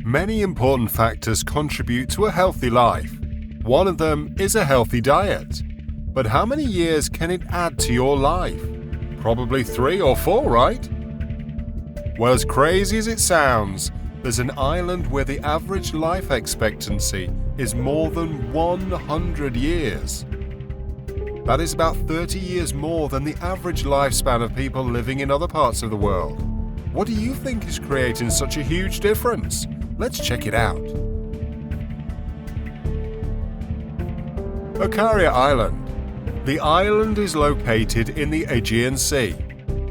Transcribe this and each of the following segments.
Many important factors contribute to a healthy life. One of them is a healthy diet. But how many years can it add to your life? Probably 3 or 4, right? Well, as crazy as it sounds, there's an island where the average life expectancy is more than 100 years. That is about 30 years more than the average lifespan of people living in other parts of the world. What do you think is creating such a huge difference? Let's check it out. Ikaria Island. The island is located in the Aegean Sea.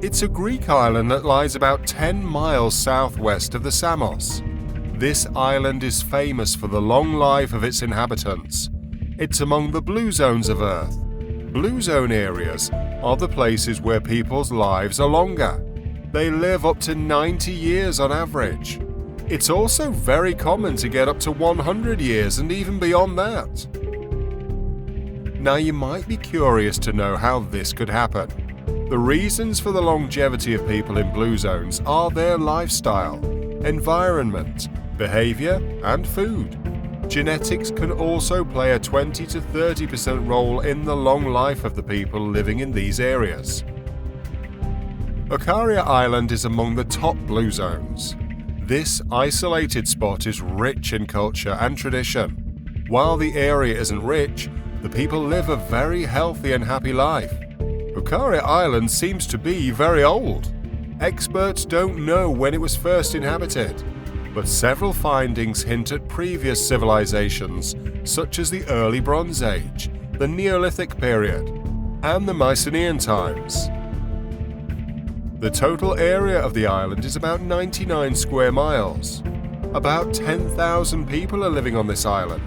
It's a Greek island that lies about 10 miles southwest of the Samos. This island is famous for the long life of its inhabitants. It's among the blue zones of Earth. Blue zone areas are the places where people's lives are longer. They live up to 90 years on average. It's also very common to get up to 100 years and even beyond that. Now you might be curious to know how this could happen. The reasons for the longevity of people in blue zones are their lifestyle, environment, behavior, and food. Genetics can also play a 20 to 30% role in the long life of the people living in these areas. Ikaria Island is among the top blue zones. This isolated spot is rich in culture and tradition. While the area isn't rich, the people live a very healthy and happy life. Ikaria Island seems to be very old. Experts don't know when it was first inhabited, but several findings hint at previous civilizations such as the Early Bronze Age, the Neolithic period, and the Mycenaean times. The total area of the island is about 99 square miles. About 10,000 people are living on this island.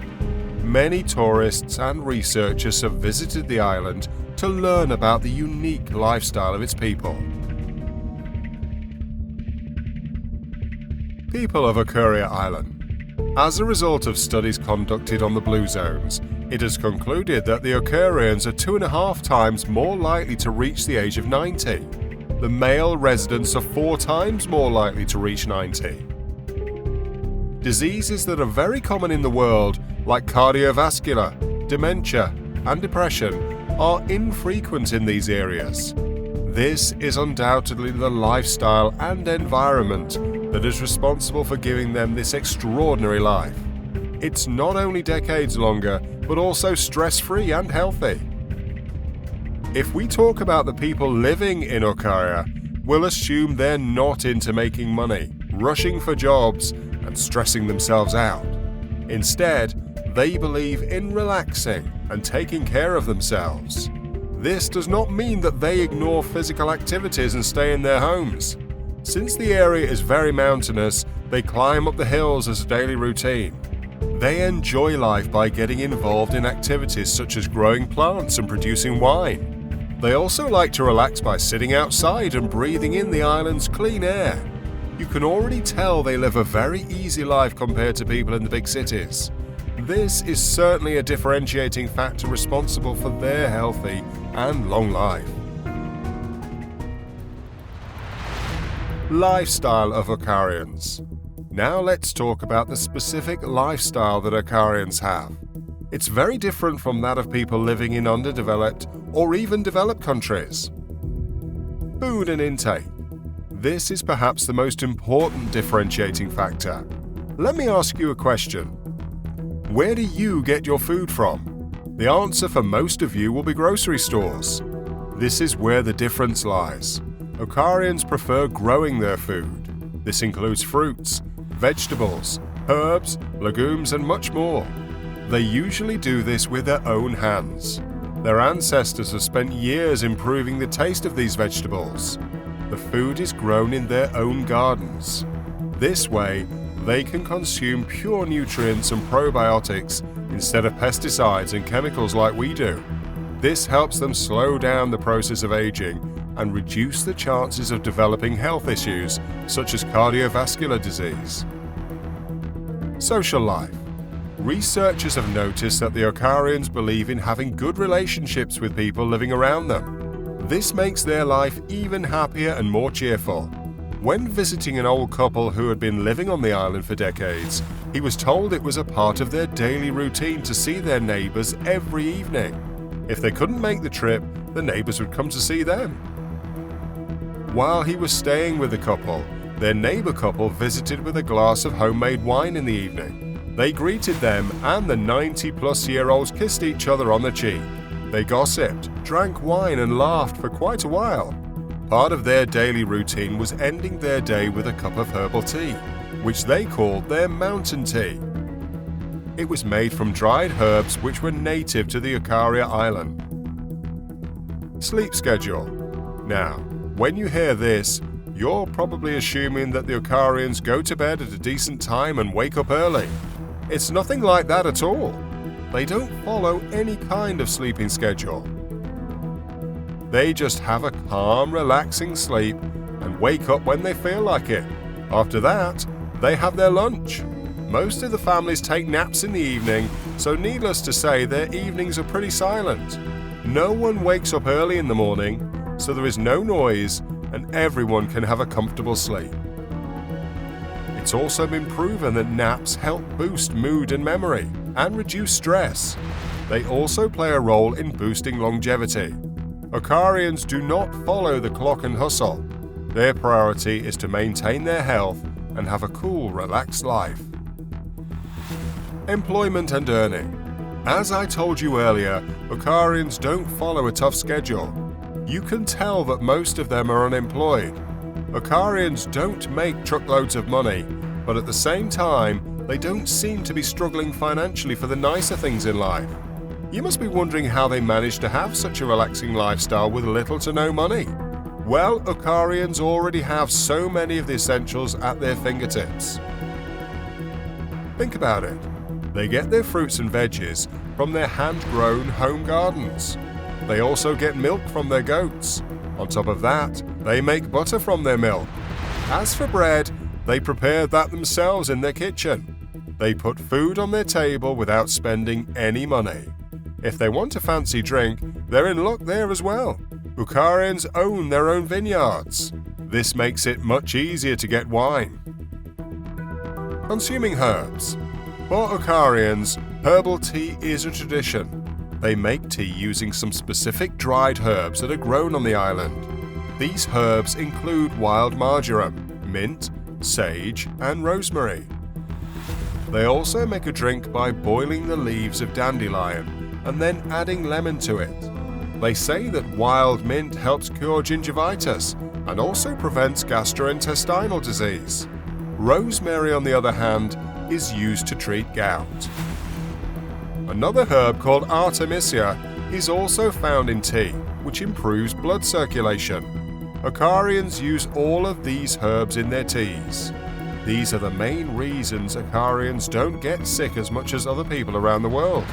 Many tourists and researchers have visited the island to learn about the unique lifestyle of its people. People of Ikaria Island. As a result of studies conducted on the blue zones, it is concluded that the Ikarians are 2.5 times more likely to reach the age of 90. The male residents are 4 times more likely to reach 90. Diseases that are very common in the world, like cardiovascular, dementia, and depression, are infrequent in these areas. This is undoubtedly the lifestyle and environment that is responsible for giving them this extraordinary life. It's not only decades longer, but also stress-free and healthy. If we talk about the people living in Ikaria, we'll assume they're not into making money, rushing for jobs, and stressing themselves out. Instead, they believe in relaxing and taking care of themselves. This does not mean that they ignore physical activities and stay in their homes. Since the area is very mountainous, they climb up the hills as a daily routine. They enjoy life by getting involved in activities such as growing plants and producing wine. They also like to relax by sitting outside and breathing in the island's clean air. You can already tell they live a very easy life compared to people in the big cities. This is certainly a differentiating factor responsible for their healthy and long life. Lifestyle of Ikarians. Now let's talk about the specific lifestyle that Ikarians have. It's very different from that of people living in underdeveloped or even developed countries. Food and intake. This is perhaps the most important differentiating factor. Let me ask you a question. Where do you get your food from? The answer for most of you will be grocery stores. This is where the difference lies. Ikarians prefer growing their food. This includes fruits, vegetables, herbs, legumes, and much more. They usually do this with their own hands. Their ancestors have spent years improving the taste of these vegetables. The food is grown in their own gardens. This way, they can consume pure nutrients and probiotics instead of pesticides and chemicals like we do. This helps them slow down the process of aging and reduce the chances of developing health issues such as cardiovascular disease. Social life. Researchers have noticed that the Ikarians believe in having good relationships with people living around them. This makes their life even happier and more cheerful. When visiting an old couple who had been living on the island for decades, he was told it was a part of their daily routine to see their neighbors every evening. If they couldn't make the trip, the neighbors would come to see them. While he was staying with the couple, their neighbor couple visited with a glass of homemade wine in the evening. They greeted them, and the 90-plus-year-olds kissed each other on the cheek. They gossiped, drank wine, and laughed for quite a while. Part of their daily routine was ending their day with a cup of herbal tea, which they called their mountain tea. It was made from dried herbs which were native to the Ikaria island. Sleep schedule. Now, when you hear this, you're probably assuming that the Ikarians go to bed at a decent time and wake up early. It's nothing like that at all. They don't follow any kind of sleeping schedule. They just have a calm, relaxing sleep and wake up when they feel like it. After that, they have their lunch. Most of the families take naps in the evening, so needless to say, their evenings are pretty silent. No one wakes up early in the morning, so there is no noise, and everyone can have a comfortable sleep. It's also been proven that naps help boost mood and memory, and reduce stress. They also play a role in boosting longevity. Ikarians do not follow the clock and hustle. Their priority is to maintain their health and have a cool, relaxed life. Employment and earning. As I told you earlier, Ikarians don't follow a tough schedule. You can tell that most of them are unemployed. Ikarians don't make truckloads of money, but at the same time, they don't seem to be struggling financially for the nicer things in life. You must be wondering how they manage to have such a relaxing lifestyle with little to no money. Well, Ikarians already have so many of the essentials at their fingertips. Think about it. They get their fruits and veggies from their hand-grown home gardens. They also get milk from their goats. On top of that, they make butter from their milk. As for bread, they prepare that themselves in their kitchen. They put food on their table without spending any money. If they want a fancy drink, they're in luck there as well. Ikarians own their own vineyards. This makes it much easier to get wine. Consuming herbs. For Ikarians, herbal tea is a tradition. They make tea using some specific dried herbs that are grown on the island. These herbs include wild marjoram, mint, sage, and rosemary. They also make a drink by boiling the leaves of dandelion and then adding lemon to it. They say that wild mint helps cure gingivitis and also prevents gastrointestinal disease. Rosemary, on the other hand, is used to treat gout. Another herb called Artemisia is also found in tea, which improves blood circulation. Ikarians use all of these herbs in their teas. These are the main reasons Ikarians don't get sick as much as other people around the world.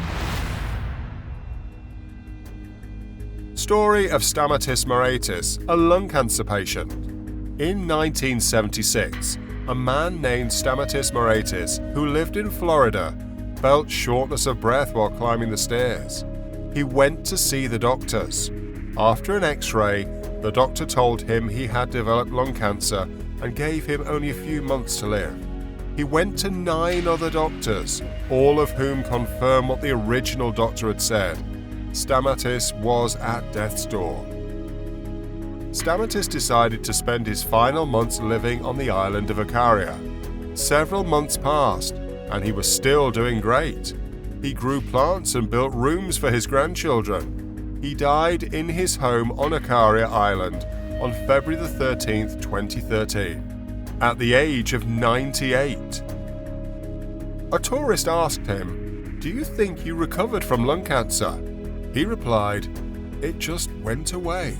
Story of Stamatis Moraitis, a lung cancer patient. In 1976, a man named Stamatis Moraitis, who lived in Florida, felt shortness of breath while climbing the stairs. He went to see the doctors. After an X-ray, the doctor told him he had developed lung cancer and gave him only a few months to live. He went to 9 other doctors, all of whom confirmed what the original doctor had said. Stamatis was at death's door. Stamatis decided to spend his final months living on the island of Ikaria. Several months passed, and he was still doing great. He grew plants and built rooms for his grandchildren. He died in his home on Ikaria Island on February the 13th, 2013, at the age of 98. A tourist asked him, "Do you think you recovered from lung cancer?" He replied, "It just went away."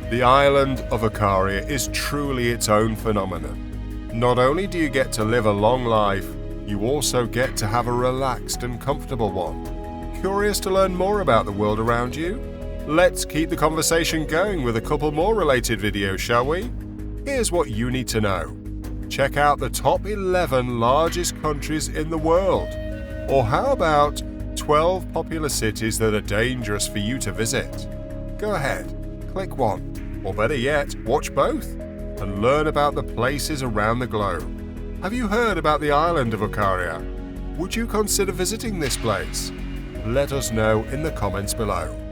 The island of Ikaria is truly its own phenomenon. Not only do you get to live a long life, you also get to have a relaxed and comfortable one. Curious to learn more about the world around you? Let's keep the conversation going with a couple more related videos, shall we? Here's what you need to know. Check out the top 11 largest countries in the world. Or how about 12 popular cities that are dangerous for you to visit? Go ahead, click one. Or better yet, watch both and learn about the places around the globe. Have you heard about the island of Ikaria? Would you consider visiting this place? Let us know in the comments below.